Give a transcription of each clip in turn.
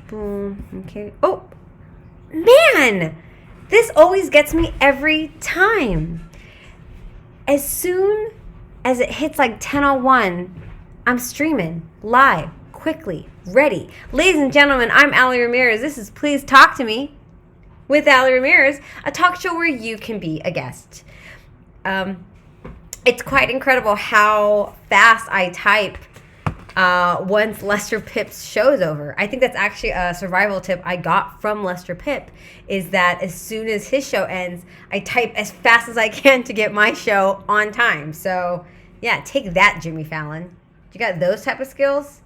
Boom. Okay. Oh, man! This always gets me every time. As soon as it hits like 10:01, I'm streaming live, quickly, ready. Ladies and gentlemen, I'm Allie Ramirez. This is Please Talk to Me with Allie Ramirez, a talk show where you can be a guest. It's quite incredible how fast I type once Lester Pipp's show is over. I think that's actually a survival tip I got from Lester Pipp, is that as soon as his show ends, I type as fast as I can to get my show on time. So, yeah, take that, Jimmy Fallon. You got those type of skills?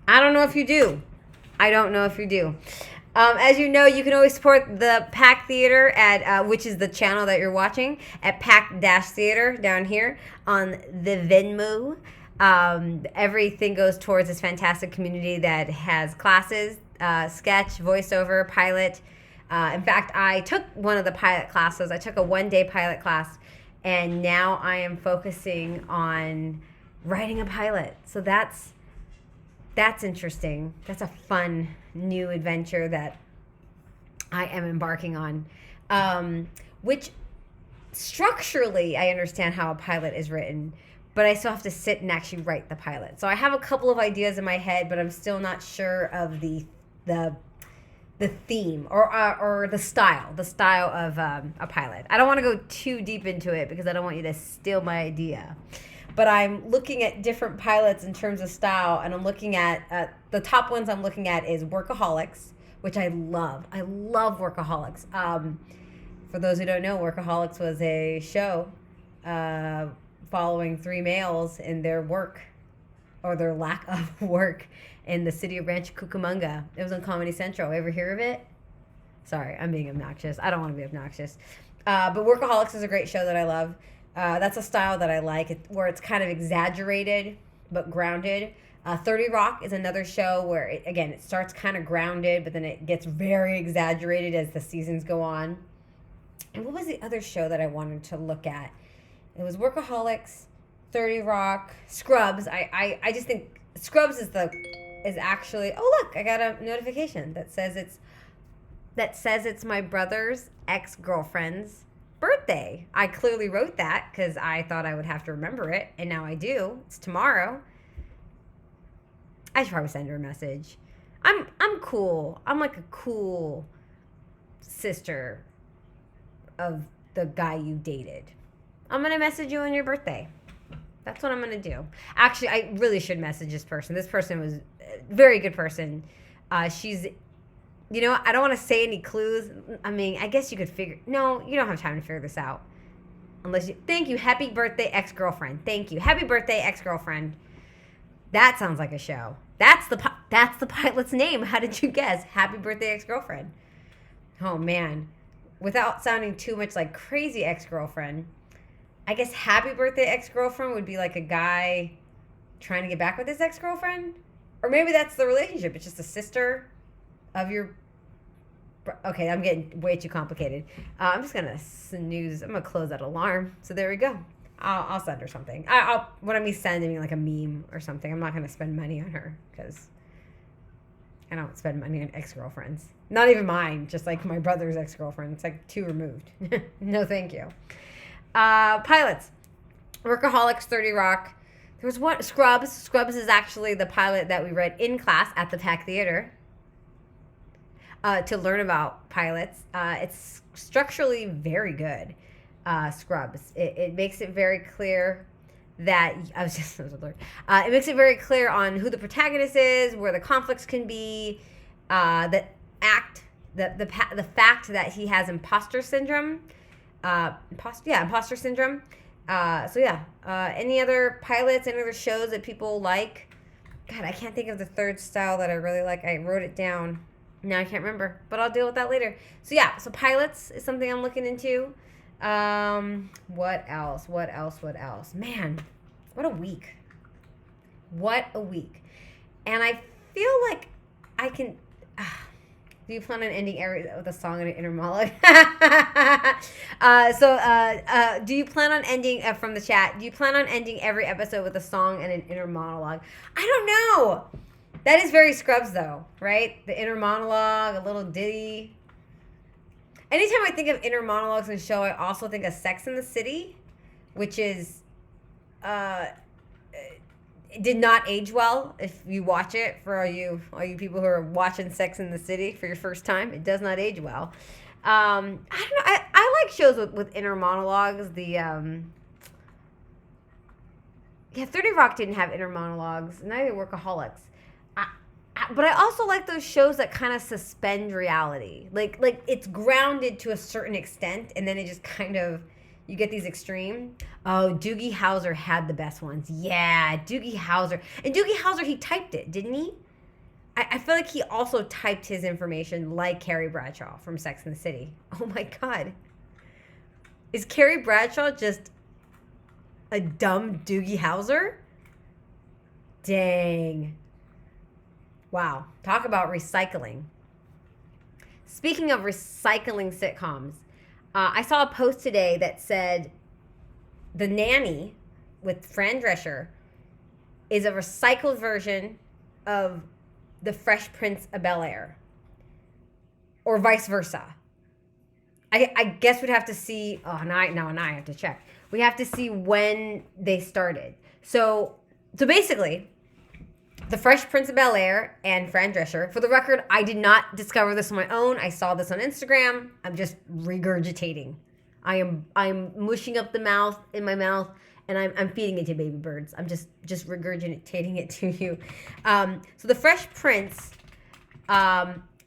I don't know if you do. I don't know if you do. As you know, you can always support the Pack Theater at which is the channel that you're watching, at Pack-Theater down here on the Venmo. Everything goes towards this fantastic community that has classes, sketch, voiceover, pilot. In fact, I took one of the pilot classes. I took a one-day pilot class, and now I am focusing on writing a pilot. So that's interesting. That's a fun new adventure that I am embarking on, which structurally I understand how a pilot is written, but I still have to sit and actually write the pilot. So I have a couple of ideas in my head, but I'm still not sure of the theme or the style of a pilot. I don't want to go too deep into it because I don't want you to steal my idea. But I'm looking at different pilots in terms of style, and I'm looking at the top ones I'm looking at is Workaholics, which I love. I love Workaholics. For those who don't know, Workaholics was a show following three males in their work, or their lack of work, in the city of Rancho Cucamonga. It was on Comedy Central. Ever hear of it? Sorry, I'm being obnoxious. I don't want to be obnoxious. But Workaholics is a great show that I love. That's a style that I like, where it's kind of exaggerated but grounded. 30 Rock is another show where, it starts kind of grounded, but then it gets very exaggerated as the seasons go on. And what was the other show that I wanted to look at? It was Workaholics, 30 Rock, Scrubs. I just think Scrubs is actually. Oh, look, I got a notification that says it's my brother's ex-girlfriend's birthday. I clearly wrote that because I thought I would have to remember it, and now I do. It's tomorrow. I should probably send her a message. I'm cool. I'm like a cool sister of the guy you dated. I'm gonna message you on your birthday. That's what I'm gonna do. Actually, I really should message this person. This person was a very good person. She's, I don't want to say any clues. I mean, I guess you could figure. No, you don't have time to figure this out. Thank you. Happy birthday, ex-girlfriend. Thank you. Happy birthday, ex-girlfriend. That sounds like a show. That's the pilot's name. How did you guess? Happy birthday, ex-girlfriend. Oh, man. Without sounding too much like crazy ex-girlfriend, I guess happy birthday, ex-girlfriend would be like a guy trying to get back with his ex-girlfriend. Or maybe that's the relationship. It's just a sister of your. Okay, I'm getting way too complicated. I'm just gonna snooze. I'm gonna close that alarm. So there we go. I'll send her something. When I mean sending like a meme or something, I'm not gonna spend money on her because I don't spend money on ex-girlfriends. Not even mine. Just like my brother's ex-girlfriend. It's like two removed. No, thank you. Pilots. Workaholics, 30 Rock. There was one. Scrubs. Scrubs is actually the pilot that we read in class at the Pack Theater. To learn about pilots. It's structurally very good, Scrubs. It makes it very clear that it makes it very clear on who the protagonist is, where the conflicts can be, the fact that he has imposter syndrome. Imposter syndrome. Any other pilots, any other shows that people like? God, I can't think of the third style that I really like. I wrote it down. Now I can't remember, but I'll deal with that later. So pilots is something I'm looking into. What else? Man, what a week. And I feel like I can. Do you plan on ending every with a song and an inner monologue? Do you plan on ending from the chat? Do you plan on ending every episode with a song and an inner monologue? I don't know. That is very Scrubs, though, right? The inner monologue, a little ditty. Anytime I think of inner monologues in a show, I also think of Sex in the City, which is uh, it did not age well. If you watch it, for all you people who are watching Sex in the City for your first time, it does not age well. I don't know. I like shows with inner monologues. Yeah, 30 Rock didn't have inner monologues. Neither did Workaholics. But I also like those shows that kind of suspend reality. Like it's grounded to a certain extent, and then it just kind of you get these extreme. Oh, Doogie Howser had the best ones. Yeah, Doogie Howser. And Doogie Howser, he typed it, didn't he? I feel like he also typed his information like Carrie Bradshaw from Sex and the City. Oh my God. Is Carrie Bradshaw just a dumb Doogie Howser? Dang. Wow. Talk about recycling. Speaking of recycling sitcoms, I saw a post today that said The Nanny with Fran Drescher is a recycled version of The Fresh Prince of Bel-Air, or vice versa. I guess we'd have to see. Oh, now I have to check. We have to see when they started. So basically, The Fresh Prince of Bel-Air and Fran Drescher. For the record, I did not discover this on my own. I saw this on Instagram. I'm just regurgitating. I'm mushing up the mouth in my mouth, and I'm feeding it to baby birds. I'm just regurgitating it to you. So The Fresh Prince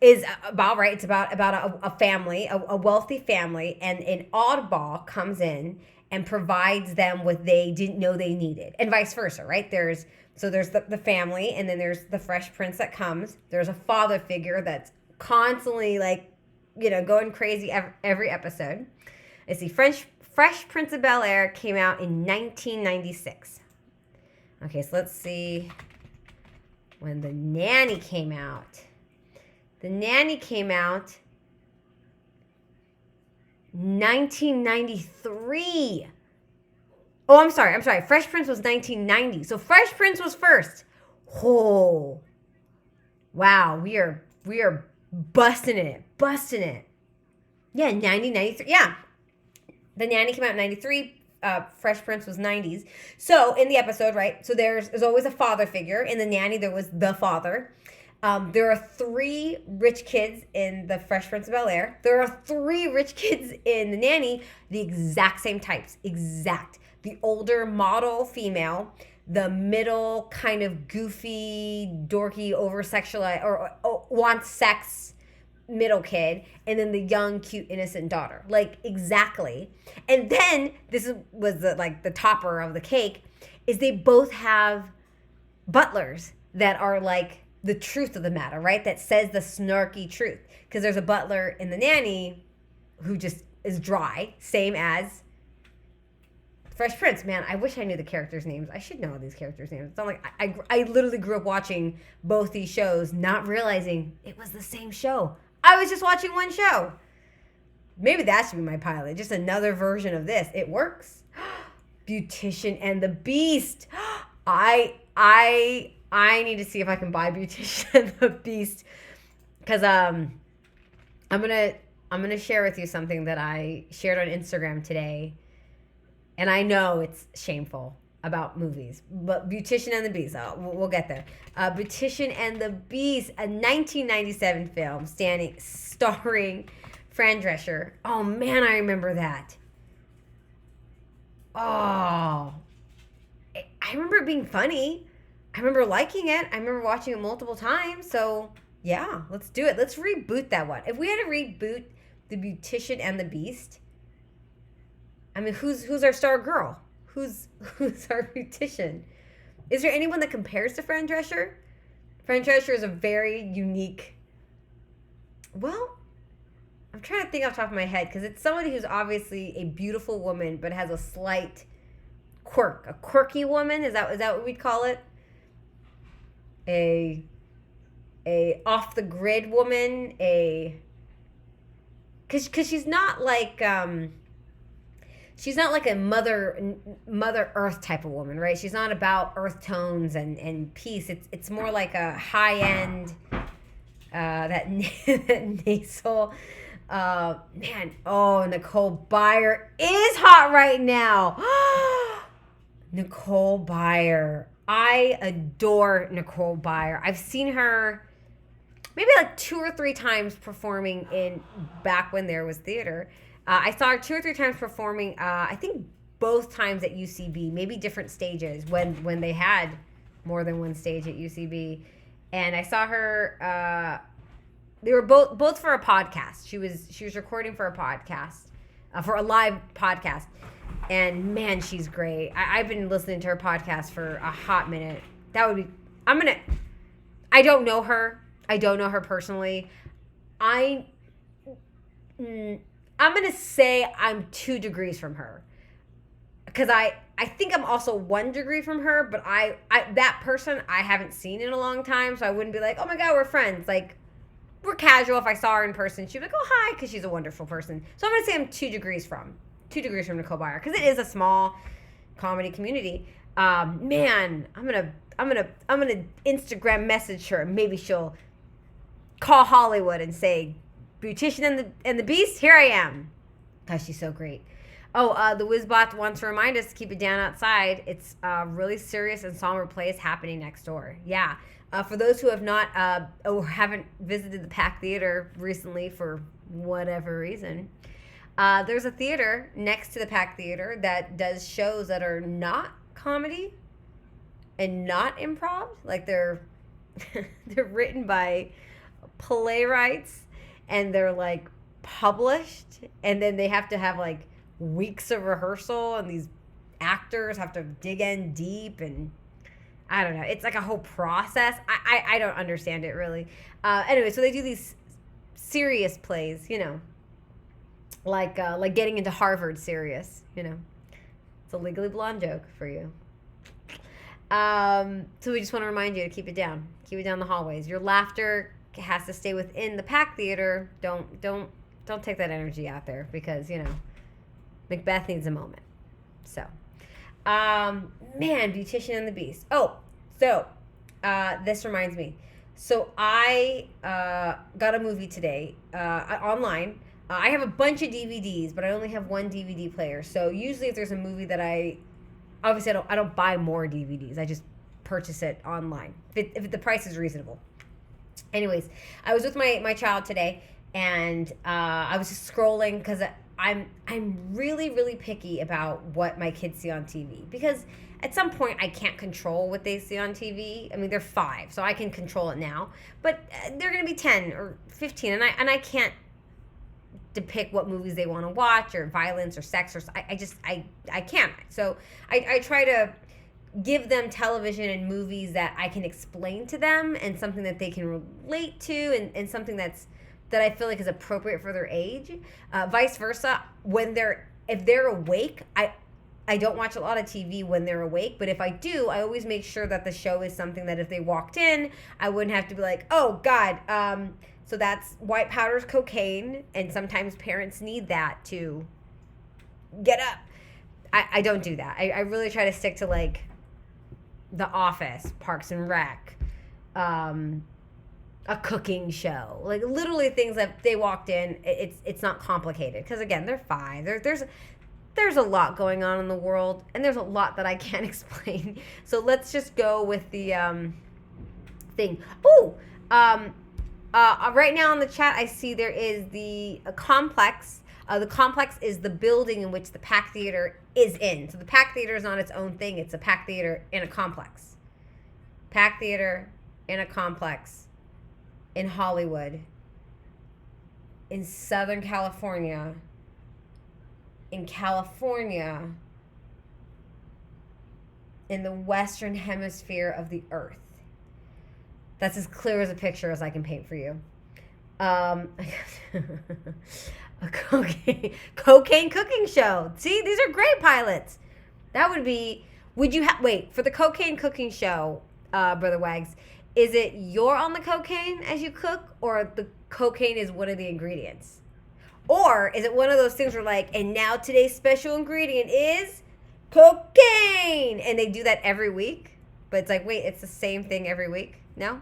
is about, right? It's about a family, a wealthy family, and an oddball comes in and provides them what they didn't know they needed, and vice versa, right? There's the family, and then there's the Fresh Prince that comes. There's a father figure that's constantly going crazy every episode. I see Fresh Prince of Bel-Air came out in 1996. Okay, so let's see when The Nanny came out. The Nanny came out 1993. Oh, I'm sorry. Fresh Prince was 1990. So Fresh Prince was first. Oh, wow. We are busting it. Yeah, 1993. Yeah. The Nanny came out in 93. Fresh Prince was 90s. So in the episode, right? So there's always a father figure. In The Nanny, there was the father. There are 3 rich kids in The Fresh Prince of Bel-Air. There are 3 rich kids in The Nanny, the exact same types. Exact. The older model female, the middle kind of goofy, dorky, over-sexualized, or wants sex middle kid, and then the young, cute, innocent daughter. Like, exactly. And then, was the topper of the cake, is they both have butlers that are like the truth of the matter, right? That says the snarky truth. Because there's a butler in The Nanny who just is dry, same as Fresh Prince. Man, I wish I knew the characters' names. I should know these characters' names. It's not like I literally grew up watching both these shows, not realizing it was the same show. I was just watching one show. Maybe that should be my pilot. Just another version of this. It works. Beautician and the Beast. I need to see if I can buy Beautician and the Beast, because I'm gonna share with you something that I shared on Instagram today, and I know it's shameful about movies, but Beautician and the Beast, we'll get there. Beautician and the Beast, a 1997 film starring Fran Drescher. Oh man, I remember that. Oh, I remember it being funny. I remember liking it. I remember watching it multiple times. So yeah, let's do it. Let's reboot that one. If we had to reboot the Beautician and the Beast, I mean, who's our star girl? Who's our Beautician? Is there anyone that compares to Fran Drescher? Fran Drescher is a very unique. Well, I'm trying to think off the top of my head, because it's somebody who's obviously a beautiful woman but has a slight quirk, a quirky woman. Is that what we'd call it? A off the grid woman, because she's not like she's not like a mother earth type of woman, right? She's not about earth tones and peace. It's more like a high end, that nasal. Man, oh, Nicole Byer is hot right now. Nicole Byer. I adore Nicole Byer. I've seen her maybe like 2 or 3 times performing in back when there was theater. I saw her 2 or 3 times performing. I think both times at UCB, maybe different stages when they had more than one stage at UCB. And I saw her. They were both for a podcast. She was recording for a podcast, for a live podcast. And man, she's great. I've been listening to her podcast for a hot minute. That would be. I don't know her. I don't know her personally. I'm gonna say I'm 2 degrees from her, because I think I'm also 1 degree from her. But I that person I haven't seen in a long time, so I wouldn't be like, oh my god, we're friends. Like, we're casual. If I saw her in person, she'd be like, oh hi, because she's a wonderful person. So I'm gonna say I'm 2 degrees from Nicole Byer, because it is a small comedy community. Man, I'm gonna Instagram message her. Maybe she'll call Hollywood and say, Beautician and the Beast, here I am. Gosh, she's so great. Oh, the Wizbot wants to remind us to keep it down outside. It's a really serious and somber plays happening next door. Yeah. For those who have not or haven't visited the Pack Theater recently for whatever reason, there's a theater next to the Pack Theater that does shows that are not comedy and not improv. Like, they're written by playwrights, and they're like published, and then they have to have like weeks of rehearsal, and these actors have to dig in deep, and I don't know, it's like a whole process. I don't understand it really. Anyway, so they do these serious plays, like getting into Harvard serious, it's a Legally Blonde joke for you. So we just want to remind you to keep it down the hallways. Your laughter has to stay within the Pack Theater. Don't take that energy out there, because Macbeth needs a moment. So, man, Beautician and the Beast. Oh, so this reminds me. So I got a movie today online. I have a bunch of DVDs, but I only have one DVD player. So usually, if there's a movie that I don't buy more DVDs. I just purchase it online if the price is reasonable. Anyways, I was with my child today, and I was just scrolling, because I'm really, really picky about what my kids see on TV, because at some point I can't control what they see on TV. I mean, they're 5, so I can control it now, but they're going to be 10 or 15, and I can't depict what movies they want to watch, or violence or sex, or I can't. So I try to give them television and movies that I can explain to them, and something that they can relate to, and something that I feel like is appropriate for their age. Vice versa, if they're awake, I don't watch a lot of TV when they're awake, but if I do, I always make sure that the show is something that if they walked in, I wouldn't have to be like, oh God, so that's white powder's cocaine, and sometimes parents need that to get up. I don't do that. I really try to stick to like The Office, Parks and Rec, a cooking show, like literally things that they walked in. It's not complicated, because again, they're 5. There's a lot going on in the world, and there's a lot that I can't explain. So let's just go with the thing. Right now on the chat, I see there is the complex. The complex is the building in which the Pack Theater is in. So the Pack Theater is not its own thing. It's a Pack Theater in a complex. Pack Theater in a complex in Hollywood, in Southern California, in the Western Hemisphere of the Earth. That's as clear as a picture as I can paint for you. A cocaine cooking show. See, these are great pilots. That would be. Wait, for the cocaine cooking show, Brother Wags, is it you're on the cocaine as you cook, or the cocaine is one of the ingredients? Or is it one of those things where like, and now today's special ingredient is cocaine, and they do that every week? But it's like, wait, it's the same thing every week? No?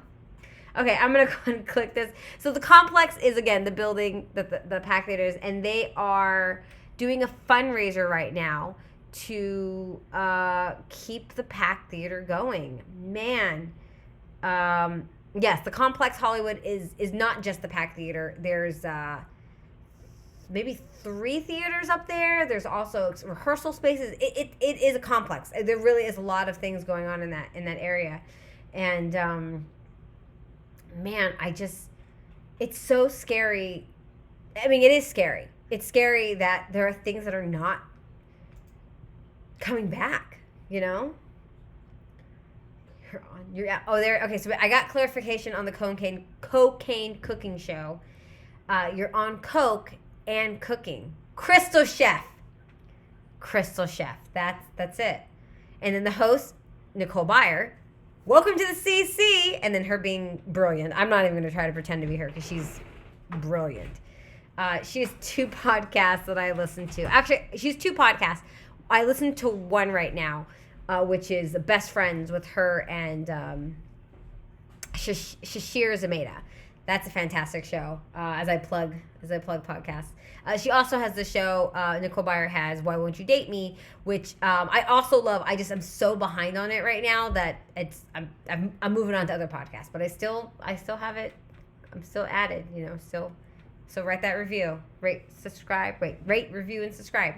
Okay, I'm going to go and click this. So the complex is, again, the building, the Pack Theaters, and they are doing a fundraiser right now to keep the Pack Theater going. Man. Yes, the Complex Hollywood is not just the Pack Theater. There's maybe 3 theaters up there. There's also rehearsal spaces. It is a complex. There really is a lot of things going on in that area. And man, it's so scary. I mean, it is scary. It's scary that there are things that are not coming back, you know? Okay, so I got clarification on the cocaine cooking show. You're on coke and cooking. Crystal Chef. That's it. And then the host, Nicole Byer, welcome to the CC, and then her being brilliant. I'm not even going to try to pretend to be her because she's brilliant. She has 2 podcasts that I listen to. Actually, she has 2 podcasts. I listen to one right now, which is Best Friends with her and Shashir Zameda. That's a fantastic show. As I plug podcasts. She also has the show Nicole Byer has Why Won't You Date Me, which I also love. I'm so behind on it right now that I'm moving on to other podcasts, but I still have it. I'm still added, you know. So write that review, rate, review, and subscribe.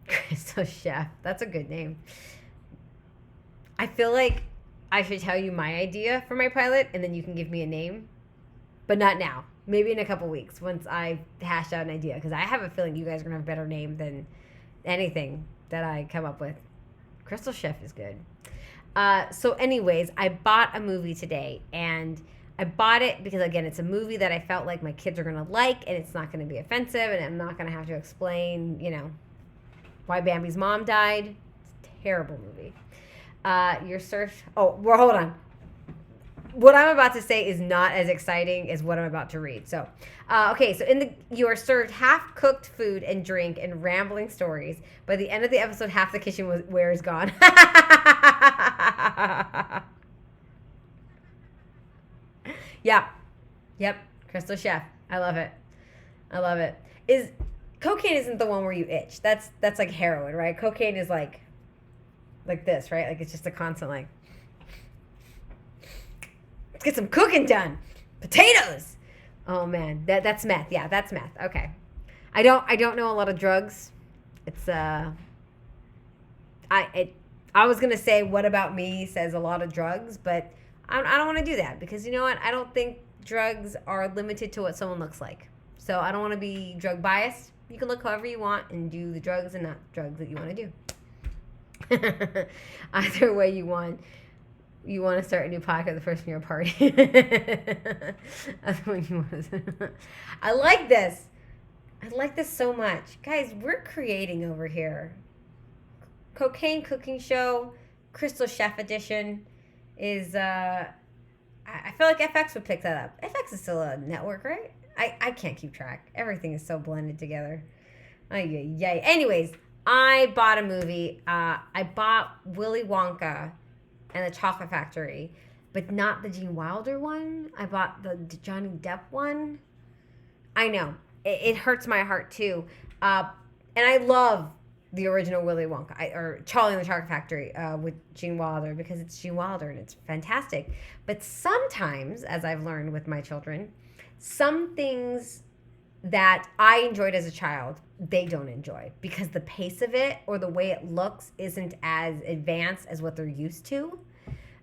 Crystal Chef. That's a good name. I feel like I should tell you my idea for my pilot, and then you can give me a name, but not now. Maybe in a couple weeks once I hash out an idea, because I have a feeling you guys are gonna have a better name than anything that I come up with. Crystal Chef is good. So anyways, I bought a movie today, and I bought it because, again, it's a movie that I felt like my kids are going to like, and it's not going to be offensive, and I'm not going to have to explain, you know, why Bambi's mom died. It's a terrible movie. Hold on. What I'm about to say is not as exciting as what I'm about to read. So, you are served half-cooked food and drink and rambling stories. By the end of the episode, half the kitchenware is gone. Yeah. Yep. Crystal Chef. I love it. Cocaine isn't the one where you itch. That's like heroin, right? Cocaine is like this, right? Like it's just a constant like, let's get some cooking done. Potatoes. Oh man, that's meth. Yeah, that's meth. Okay. I don't know a lot of drugs. It's I was gonna say What About Me says a lot of drugs, but I don't want to do that because you know what? I don't think drugs are limited to what someone looks like. So I don't want to be drug biased. You can look however you want and do the drugs and not drugs that you want to do. Either way you want to start a new podcast the first year party. That's when you want to. I like this. I like this so much. Guys, we're creating over here. Cocaine Cooking Show, Crystal Chef Edition. Is I feel like FX would pick that up. FX is still a network, right? I can't keep track. Everything is so blended together. Yay. Anyways, I bought a movie. I bought Willy Wonka and the Chocolate Factory, but not the Gene Wilder one. I bought the Johnny Depp one. I know. It hurts my heart too. And I love the original Willy Wonka, or Charlie and the Chocolate Factory with Gene Wilder, because it's Gene Wilder and it's fantastic. But sometimes, as I've learned with my children, some things that I enjoyed as a child, they don't enjoy because the pace of it or the way it looks isn't as advanced as what they're used to.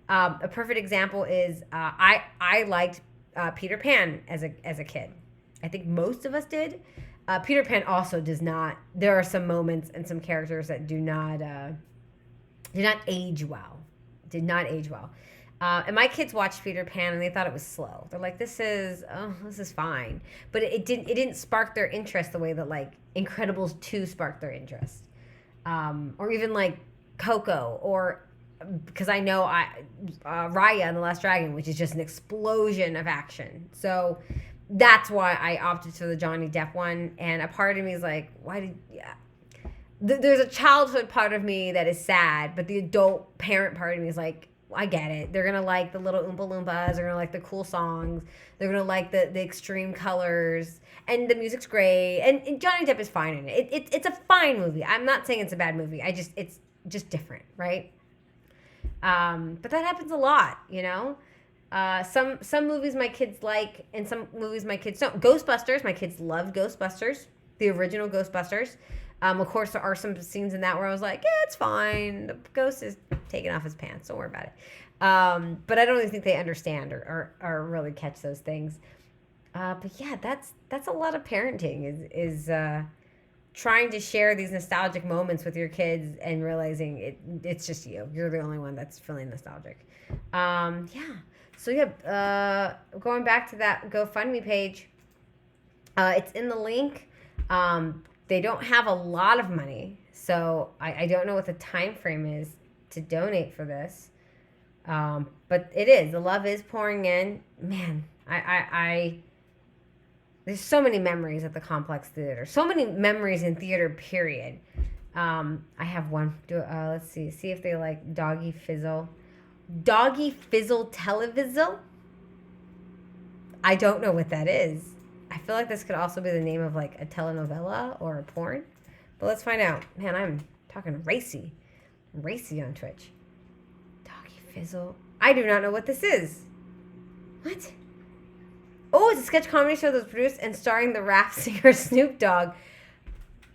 A perfect example is I liked Peter Pan as a kid. I think most of us did. Peter Pan also does not. There are some moments and some characters that do not age well. Did not age well. And my kids watched Peter Pan and they thought it was slow. They're like, this is fine. But it didn't spark their interest the way that like Incredibles 2 sparked their interest. Or even like Coco, or because I know Raya and the Last Dragon, which is just an explosion of action. So that's why I opted for the Johnny Depp one. And a part of me is like, why did, yeah. There's a childhood part of me that is sad, but the adult parent part of me is like, I get it. They're going to like the little Oompa Loompas. They're going to like the cool songs. They're going to like the extreme colors. And the music's great. And Johnny Depp is fine in it. It's a fine movie. I'm not saying it's a bad movie. It's just different, right? But that happens a lot, you know? Some movies my kids like, and some movies my kids don't. Ghostbusters, my kids love Ghostbusters, the original Ghostbusters. Of course, there are some scenes in that where I was like, yeah, it's fine. The ghost is taking off his pants. Don't worry about it. But I don't really think they understand or really catch those things. But yeah, that's a lot of parenting is trying to share these nostalgic moments with your kids and realizing it's just you. You're the only one that's feeling nostalgic. Yeah. So yeah, going back to that GoFundMe page, it's in the link. They don't have a lot of money, so I don't know what the time frame is to donate for this. But it is. The love is pouring in. Man, I there's so many memories at the Complex Theater. So many memories in theater, period. I have one. Let's see if they like Doggy Fizzle. Doggy Fizzle Televizzle? I don't know what that is. I feel like this could also be the name of like a telenovela or a porn. But let's find out. Man, I'm talking racy on Twitch. Doggy Fizzle. I do not know what this is. What? Oh, it's a sketch comedy show that was produced and starring the rap singer Snoop Dogg.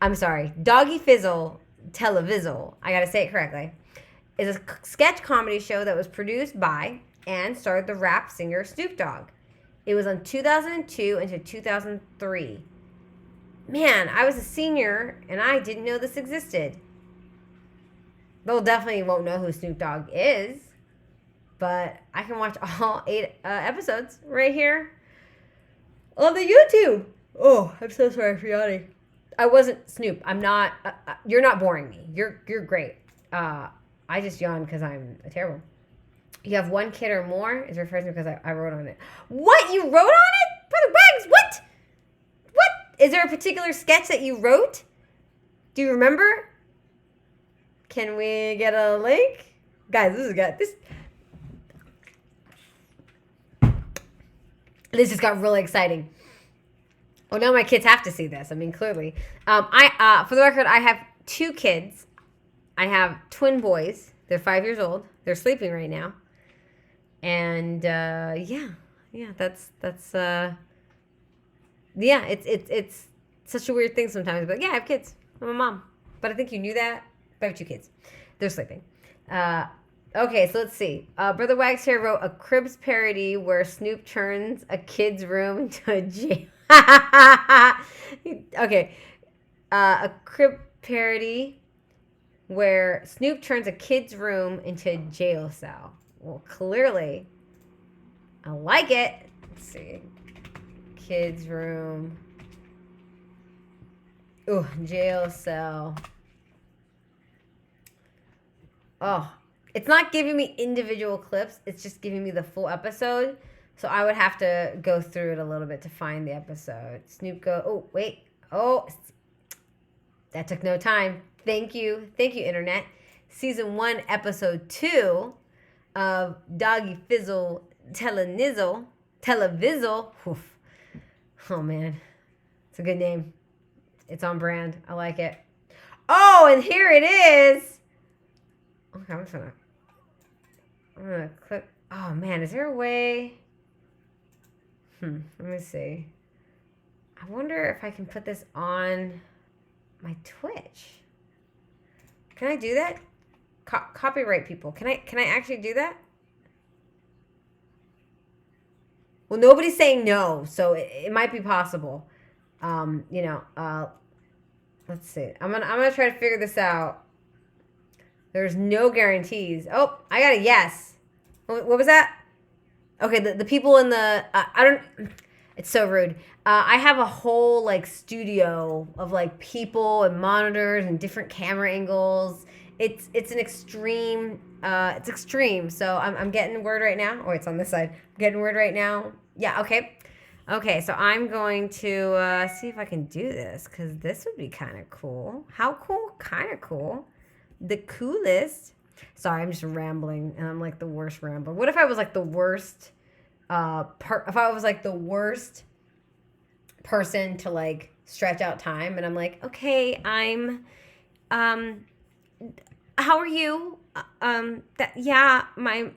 I'm sorry. Doggy Fizzle Televizzle. I gotta say it correctly. Is a sketch comedy show that was produced by and starred the rap singer Snoop Dogg. It was on 2002 into 2003. Man, I was a senior and I didn't know this existed. They'll definitely won't know who Snoop Dogg is, but I can watch all 8 episodes right here on the YouTube. Oh, I'm so sorry for yawning. I wasn't Snoop. I'm not. You're not boring me. You're great. I just yawned because I'm terrible. You have 1 kid or more is refers to because I wrote on it. What? You wrote on it? Brother Wags, what? What? Is there a particular sketch that you wrote? Do you remember? Can we get a link? Guys, this just got really exciting. Oh, now my kids have to see this. I mean, clearly. For the record, I have 2 kids. I have twin boys. They're 5 years old. They're sleeping right now. And it's such a weird thing sometimes. But yeah, I have kids. I'm a mom. But I think you knew that. But I have 2 kids. They're sleeping. Okay, so let's see. Brother Wags here wrote a Cribs parody where Snoop turns a kid's room into a jail. Okay. A Crib parody where Snoop turns a kid's room into a jail cell. Well, clearly, I like it. Let's see. Kid's room. Oh, jail cell. Oh, it's not giving me individual clips. It's just giving me the full episode. So I would have to go through it a little bit to find the episode. Snoop go. Oh, wait. Oh, that took no time. Thank you, Internet. Season 1, episode 2 of Doggy Fizzle Televizzle. Oof. Oh, man. It's a good name. It's on brand. I like it. Oh, and here it is. Okay, I'm gonna click. Oh, man. Is there a way? Let me see. I wonder if I can put this on my Twitch. Can I do that? Copyright people. Can I actually do that? Well, nobody's saying no, so it might be possible. Let's see. I'm gonna try to figure this out. There's no guarantees. Oh, I got a yes. What was that? Okay, the people in the I don't. It's so rude. I have a whole like studio of like people and monitors and different camera angles. It's an extreme. It's extreme. So I'm getting word right now. Oh, it's on this side. I'm getting word right now. Yeah. Okay. Okay, so I'm going to see if I can do this, because this would be kind of cool. How cool? Kind of cool. The coolest. Sorry, I'm just rambling, and I'm like the worst rambler. What if I was like the worst if I was like the worst person to like stretch out time, and I'm like, okay, I'm how are you? My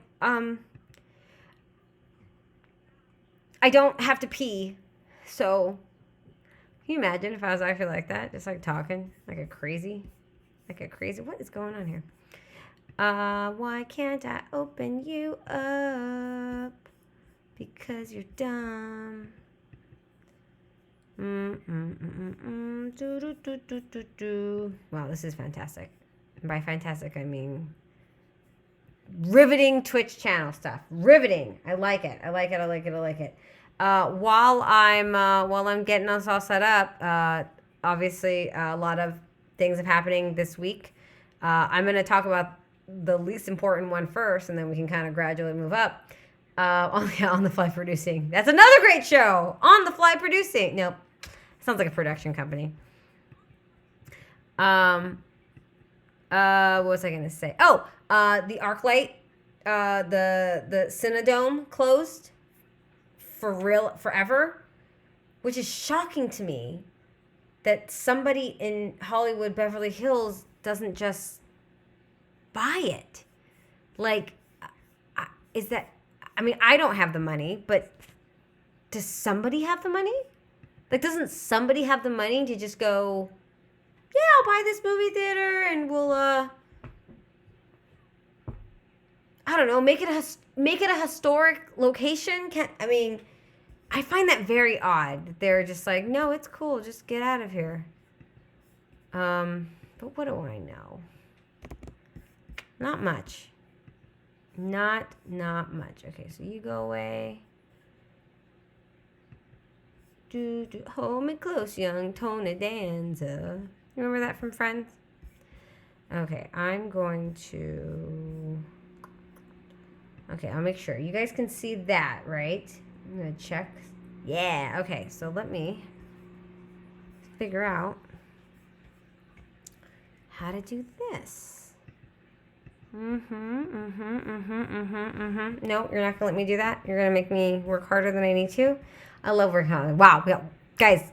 I don't have to pee. So can you imagine if I was actually like that? Just like talking like a crazy. What is going on here? Why can't I open you up? Because you're dumb. Wow, this is fantastic. And by fantastic, I mean riveting Twitch channel stuff. Riveting. I like it. While I'm getting us all set up, obviously a lot of things are happening this week. I'm going to talk about the least important one first, and then we can kind of gradually move up. On the Fly Producing. That's another great show. On the Fly Producing. Nope. Sounds like a production company. What was I gonna say? Oh, the ArcLight, the Cinedome closed for real forever, which is shocking to me that somebody in Hollywood, Beverly Hills doesn't just buy it. Like, is that? I mean, I don't have the money, but does somebody have the money? Like, doesn't somebody have the money to just go, yeah, I'll buy this movie theater and we'll, I don't know, make it a historic location? I find that very odd. They're just like, no, it's cool, just get out of here. But what do I know? Not much. Not much. Okay, so you go away. Hold me close, young Tony Danza. You remember that from Friends? Okay, I'm going to... Okay, I'll make sure. You guys can see that, right? I'm going to check. Yeah, okay, so let me figure out how to do this. No, you're not gonna let me do that. You're gonna make me work harder than I need to. I love working hard. Wow, guys,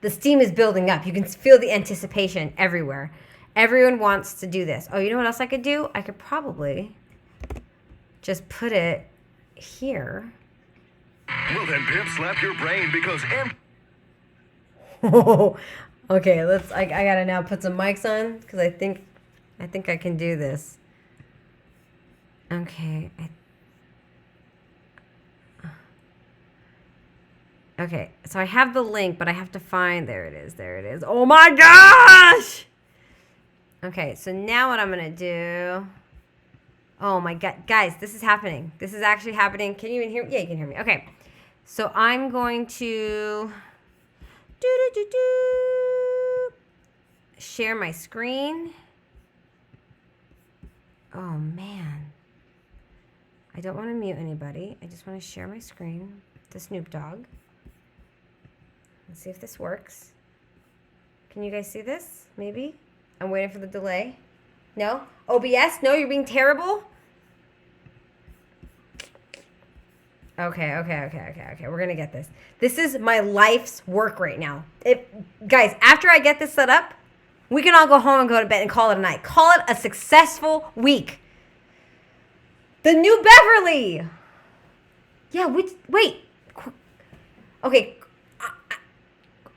the steam is building up. You can feel the anticipation everywhere. Everyone wants to do this. Oh, you know what else I could do? I could probably just put it here. Well then, pimp, slap your brain because Okay, I gotta now put some mics on because I think I can do this. Okay. Okay, so I have the link, but I have to find... There it is. Oh my gosh! Okay, so now what I'm going to do... Oh my God. Guys, this is happening. This is actually happening. Can you even hear me? Yeah, you can hear me. Okay, so I'm going to... share my screen. Oh, man. I don't want to mute anybody. I just want to share my screen to Snoop Dogg. Let's see if this works. Can you guys see this? Maybe? I'm waiting for the delay. No? OBS? No, you're being terrible? Okay. We're going to get this. This is my life's work right now. Guys, after I get this set up, we can all go home and go to bed and call it a night. Call it a successful week. The New Beverly. Yeah, wait. Okay.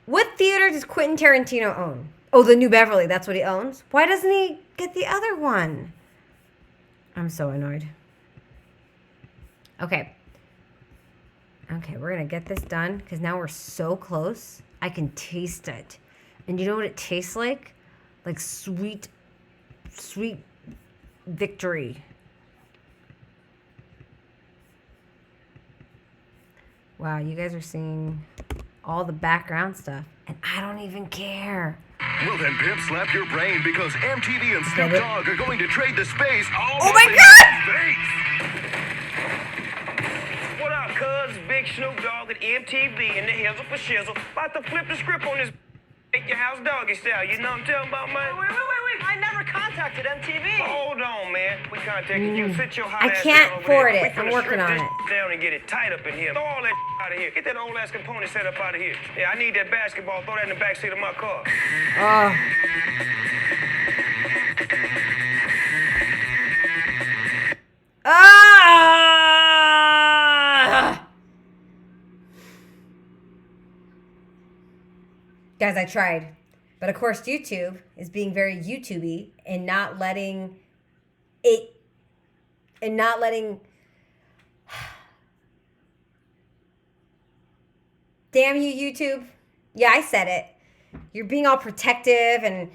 What theater does Quentin Tarantino own? Oh, the New Beverly. That's what he owns? Why doesn't he get the other one? I'm so annoyed. Okay, we're going to get this done because now we're so close. I can taste it. And you know what it tastes like? Like sweet victory. Wow, you guys are seeing all the background stuff, and I don't even care. Well then, pimp, slap your brain because MTV and Snoop Dogg are going to trade the space. Oh my God! What up, cuz? Big Big Snoop Dogg at MTV and the Hizzle for Shizzle. About to flip the script on this Make Your House Doggy Style. You know what I'm talking about, man? Wait. I never contacted MTV. Hold on, man. We contacted you. Sit your hot I ass can't down over afford there. it. We I'm finna working strip on this it. down and get it tight up in here. Throw all that out of here. Get that old ass component set up out of here. Yeah, I need that basketball. Throw that in the backseat of my car. Oh. Ah! Guys, I tried. But of course, YouTube is being very YouTube-y and not letting it, and not letting, damn you, YouTube. Yeah, I said it. You're being all protective and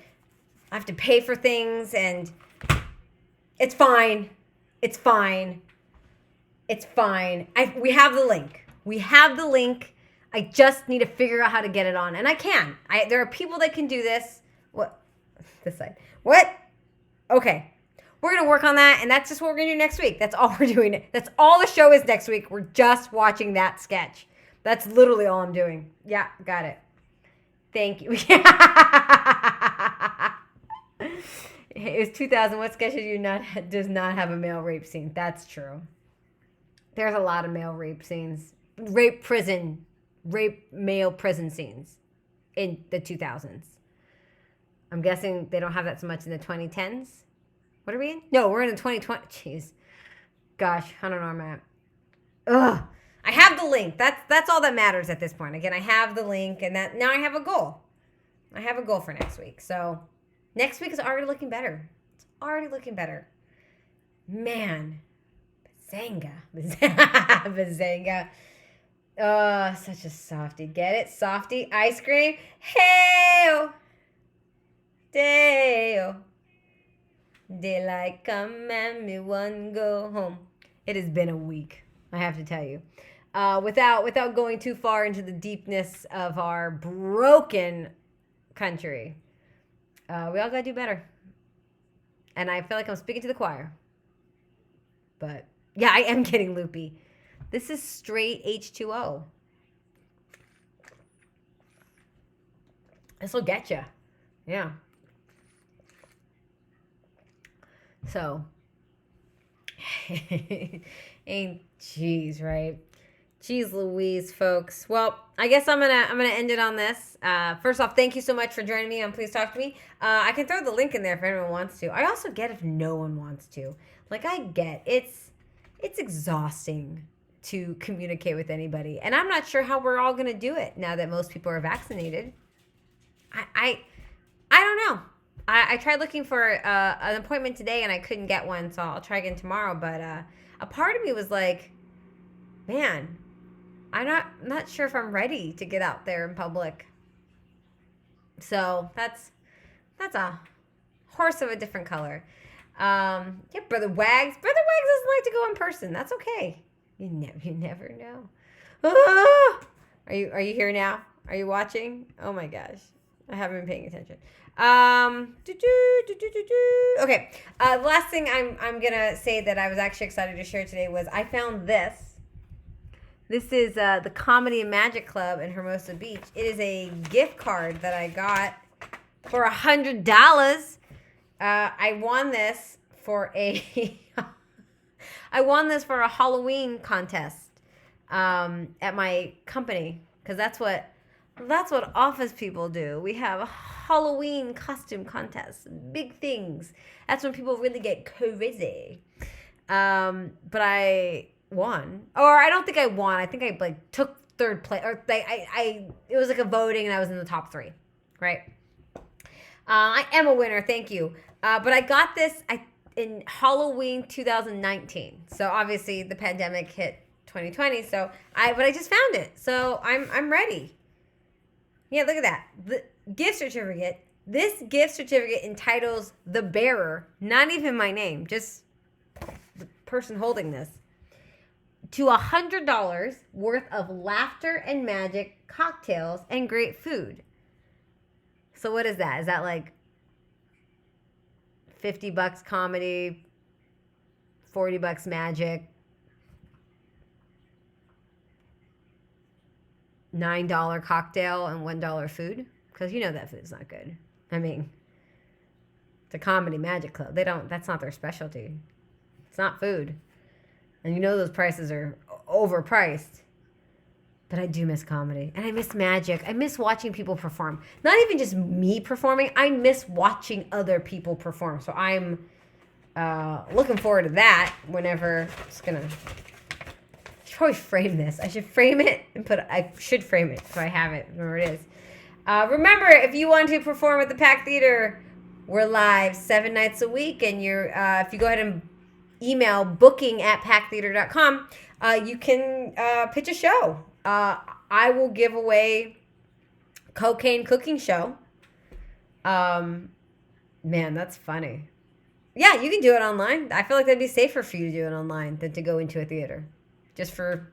I have to pay for things and it's fine. It's fine. It's fine. We have the link. We have the link. I just need to figure out how to get it on. And I can. There are people that can do this. What? This side. What? Okay. We're going to work on that. And that's just what we're going to do next week. That's all we're doing. That's all the show is next week. We're just watching that sketch. That's literally all I'm doing. Yeah, got it. Thank you. It was 2000. What sketch does not have a male rape scene? That's true. There's a lot of male rape scenes. Rape male prison scenes in the 2000s. I'm guessing they don't have that so much in the 2010s. What are we in? No, we're in the 2020. Jeez. Gosh, I don't know where I'm at. Ugh. I have the link. That's all that matters at this point. Again, I have the link and that now I have a goal. I have a goal for next week. So next week is already looking better. It's already looking better. Man. Bazanga. Bazanga. Oh, such a softie. Get it? Softie. Ice cream. Hey-o. Day-o. Daylight come and me one go home. It has been a week, I have to tell you. Without going too far into the deepness of our broken country. We all gotta do better. And I feel like I'm speaking to the choir. But yeah, I am getting loopy. This is straight H2O. This will get you. Yeah. So, ain't jeez, right? Jeez Louise, folks. Well, I guess I'm gonna end it on this. First off, thank you so much for joining me on Please Talk to Me. I can throw the link in there if anyone wants to. I also get if no one wants to. Like I get it's exhausting to communicate with anybody, and I'm not sure how we're all gonna do it now that most people are vaccinated. I don't know. I tried looking for an appointment today and I couldn't get one, so I'll try again tomorrow. But a part of me was like, man, I'm not sure if I'm ready to get out there in public. So that's a horse of a different color. Yeah, Brother Wags. Brother Wags doesn't like to go in person. That's okay. You never know. Ah! Are you here now? Are you watching? Oh my gosh. I haven't been paying attention. Okay. The last thing I'm gonna say that I was actually excited to share today was I found this. This is the Comedy and Magic Club in Hermosa Beach. It is a gift card that I got for $100. I won this for a Halloween contest at my company because that's what office people do. We have a Halloween costume contest, big things. That's when people really get crazy. But I won, or I don't think I won. I think I took third place, or it was like a voting, and I was in the top 3, right? I am a winner, thank you. But I got this in Halloween 2019. So obviously the pandemic hit 2020. But I just found it, so I'm ready. Yeah, look at that. The gift certificate. This gift certificate entitles the bearer, not even my name, just the person holding this, to $100 worth of laughter and magic cocktails and great food. So what is that? Is that like $50 comedy, $40 magic? $9 cocktail and $1 food, because you know that food's not good. I mean, it's a comedy magic club. That's not their specialty. It's not food. And you know those prices are overpriced. But I do miss comedy. And I miss magic. I miss watching people perform. Not even just me performing. I miss watching other people perform. So I'm looking forward to that whenever it's going to... I should probably frame this. I should frame it and I should frame it so I have it. Where it is. Remember, if you want to perform at the Pack Theater, we're live 7 nights a week. And if you go ahead and email booking@packtheater.com, you can pitch a show. I will give away Cocaine Cooking Show. Man, that's funny. Yeah, you can do it online. I feel like that'd be safer for you to do it online than to go into a theater. Just for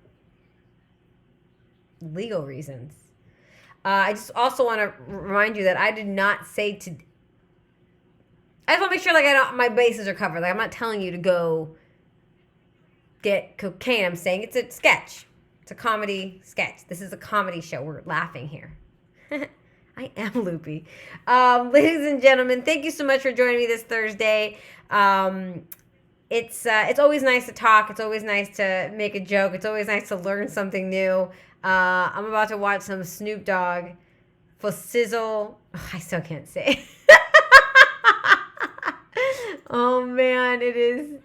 legal reasons. I just also want to remind you that I did not say to... I just want to make sure my bases are covered. Like, I'm not telling you to go get cocaine. I'm saying it's a sketch. It's a comedy sketch. This is a comedy show. We're laughing here. I am loopy. Ladies and gentlemen, thank you so much for joining me this Thursday. It's always nice to talk. It's always nice to make a joke. It's always nice to learn something new. I'm about to watch some Snoop Dogg for Sizzle. Oh, I still can't say. Oh man, it is.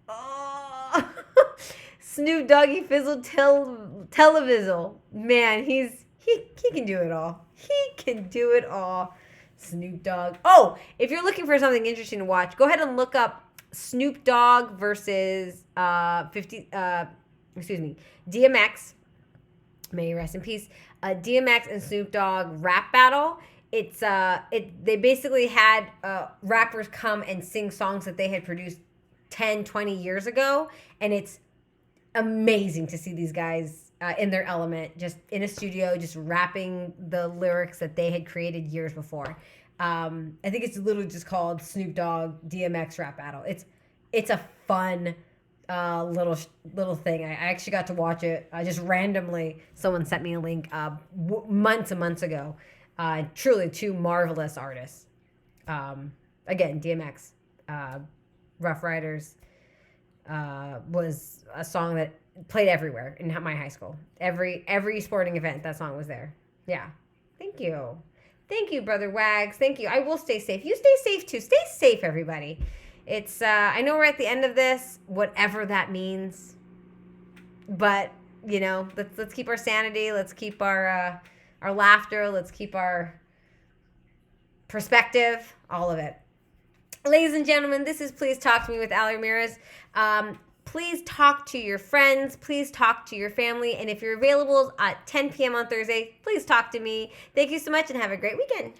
Oh. Snoop Doggy Fizzle Televizzle. Man, he can do it all. He can do it all. Snoop Dogg. Oh, if you're looking for something interesting to watch, go ahead and look up Snoop Dogg versus DMX. May he rest in peace. DMX and Snoop Dogg rap battle. They basically had rappers come and sing songs that they had produced 10, 20 years ago, and it's amazing to see these guys in their element, just in a studio, just rapping the lyrics that they had created years before. I think it's literally just called Snoop Dogg DMX rap battle. It's a fun little thing. I actually got to watch it just randomly. Someone sent me a link months and months ago. Truly two marvelous artists. Again, DMX, Rough Riders was a song that played everywhere in my high school. Every sporting event, that song was there. Yeah. Thank you. Thank you, Brother Wags. Thank you. I will stay safe. You stay safe too. Stay safe, everybody. It's I know we're at the end of this, whatever that means. But, let's keep our sanity. Let's keep our laughter. Let's keep our perspective. All of it. Ladies and gentlemen, this is Please Talk to Me with Ali Ramirez. Please talk to your friends. Please talk to your family. And if you're available at 10 p.m. on Thursday, please talk to me. Thank you so much and have a great weekend.